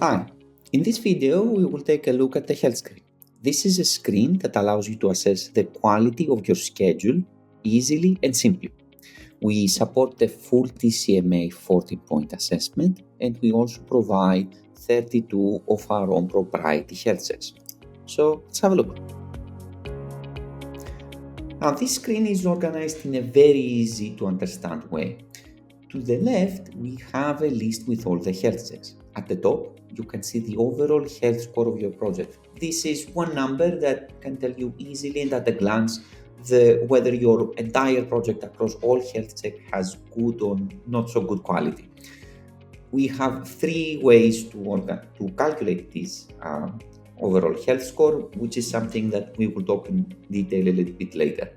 Hi, in this video we will take a look at the health screen. This is a screen that allows you to assess the quality of your schedule easily and simply. We support the full DCMA 14-point assessment, and we also provide 32 of our own proprietary health checks. So let's have a look. Now this screen is organized in a very easy to understand way. To the left, we have a list with all the health checks. At the top, you can see the overall health score of your project. This is one number that can tell you easily and at a glance whether your entire project across all health check has good or not so good quality. We have three ways to calculate this overall health score, which is something that we will talk in detail a little bit later.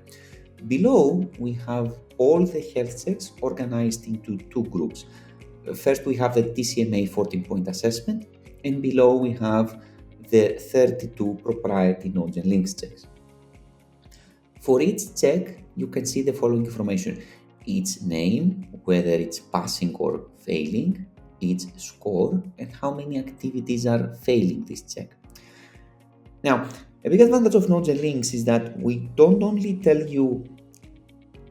Below, we have all the health checks organized into two groups. First, we have the DCMA 14-point assessment, and below we have the 32 proprietary nodes and links checks. For each check, you can see the following information: its name, whether it's passing or failing, its score, and how many activities are failing this check. Now, a big advantage of nodes and links is that we don't only tell you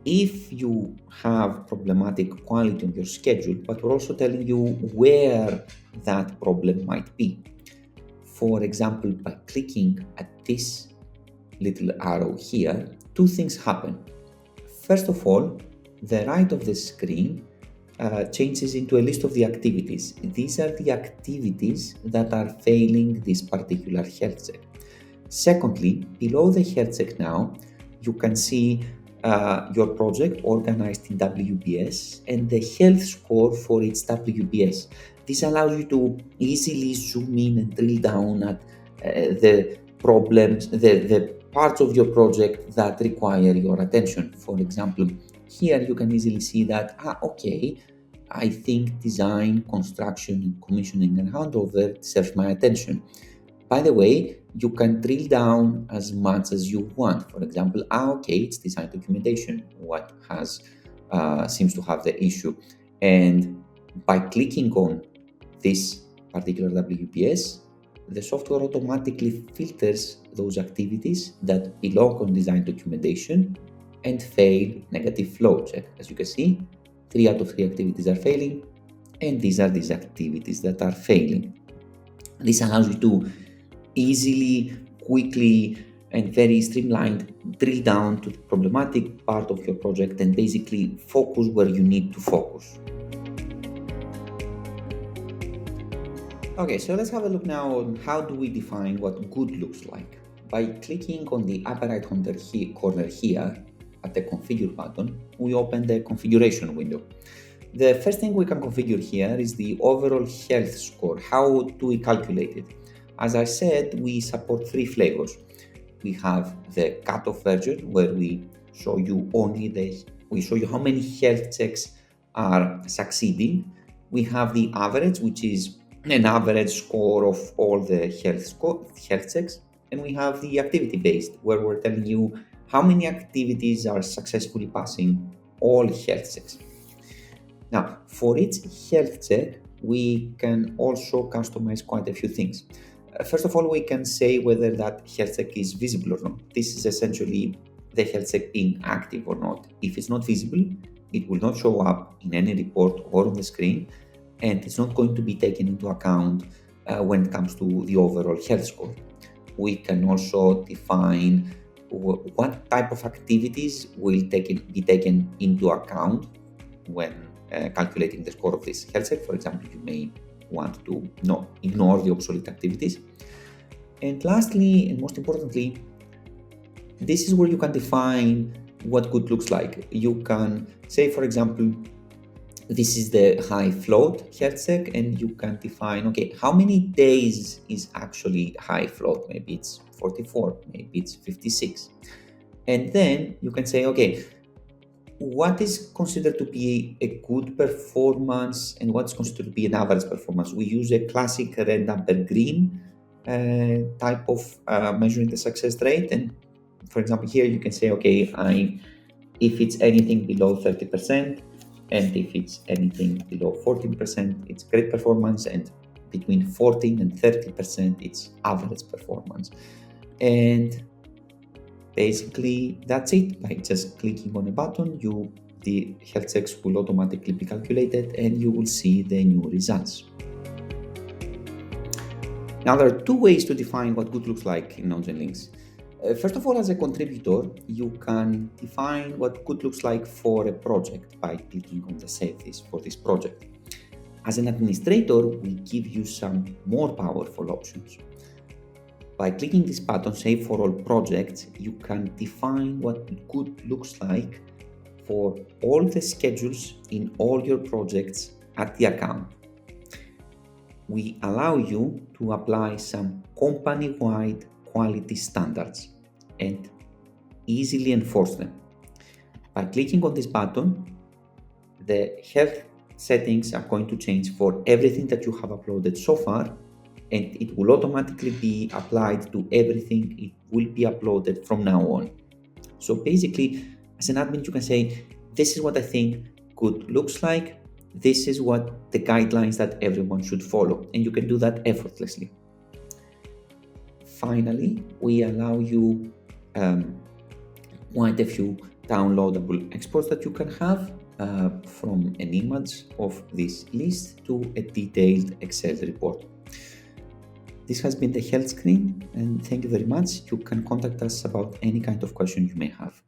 if you have problematic quality on your schedule, but we're also telling you where that problem might be. For example, by clicking at this little arrow here, two things happen. First of all, the right of the screen changes into a list of the activities. These are the activities that are failing this particular health check. Secondly, below the health check now, you can see your project organized in WBS and the health score for its WBS. This allows you to easily zoom in and drill down at the problems, the parts of your project that require your attention. For example, here you can easily see that, I think design, construction, commissioning, and handover deserves my attention. By the way, you can drill down as much as you want. For example, it's design documentation, what seems to have the issue. And by clicking on this particular WPS, the software automatically filters those activities that belong on design documentation and fail negative flow check. As you can see, 3 out of 3 activities are failing, and these are these activities that are failing. This allows you to easily, quickly, and very streamlined drill down to the problematic part of your project and basically focus where you need to focus. Okay, so let's have a look now on how do we define what good looks like. By clicking on the upper right corner here at the configure button, we open the configuration window. The first thing we can configure here is the overall health score. How do we calculate it? As I said, we support 3 flavors. We have the cutoff version where we show you how many health checks are succeeding. We have the average, which is an average score of all the health checks. And we have the activity-based, where we're telling you how many activities are successfully passing all health checks. Now, for each health check, we can also customize quite a few things. First of all, we can say whether that health check is visible or not. This is essentially the health check being active or not. If it's not visible, it will not show up in any report or on the screen, and it's not going to be taken into account when it comes to the overall health score. We can also define what type of activities will be taken into account when calculating the score of this health check. For example, you may want to ignore the obsolete activities. And lastly, and most importantly, this is where you can define what good looks like. You can say, for example, this is the high float health check, and you can define, how many days is actually high float? Maybe it's 44, maybe it's 56. And then you can say, what is considered to be a good performance and what's considered to be an average performance? We use a classic red, amber, green type of measuring the success rate. And for example, here you can say, if it's anything below 30%, and if it's anything below 14%, it's great performance, and between 14 and 30% its average performance. And basically that's it. By just clicking on a button, the health checks will automatically be calculated and you will see the new results. Now, there are two ways to define what good looks like in non-gen links. First of all, as a contributor, you can define what good looks like for a project by clicking on the Save This for this project. As an administrator, we give you some more powerful options. By clicking this button, Save for All Projects, you can define what good looks like for all the schedules in all your projects at the account. We allow you to apply some company-wide quality standards and easily enforce them. By clicking on this button, the health settings are going to change for everything that you have uploaded so far, and it will automatically be applied to everything it will be uploaded from now on. So basically, as an admin, you can say, this is what I think good looks like. This is what the guidelines that everyone should follow, and you can do that effortlessly. Finally, we allow you quite a few downloadable exports that you can have from an image of this list to a detailed Excel report. This has been the health screen, and thank you very much. You can contact us about any kind of question you may have.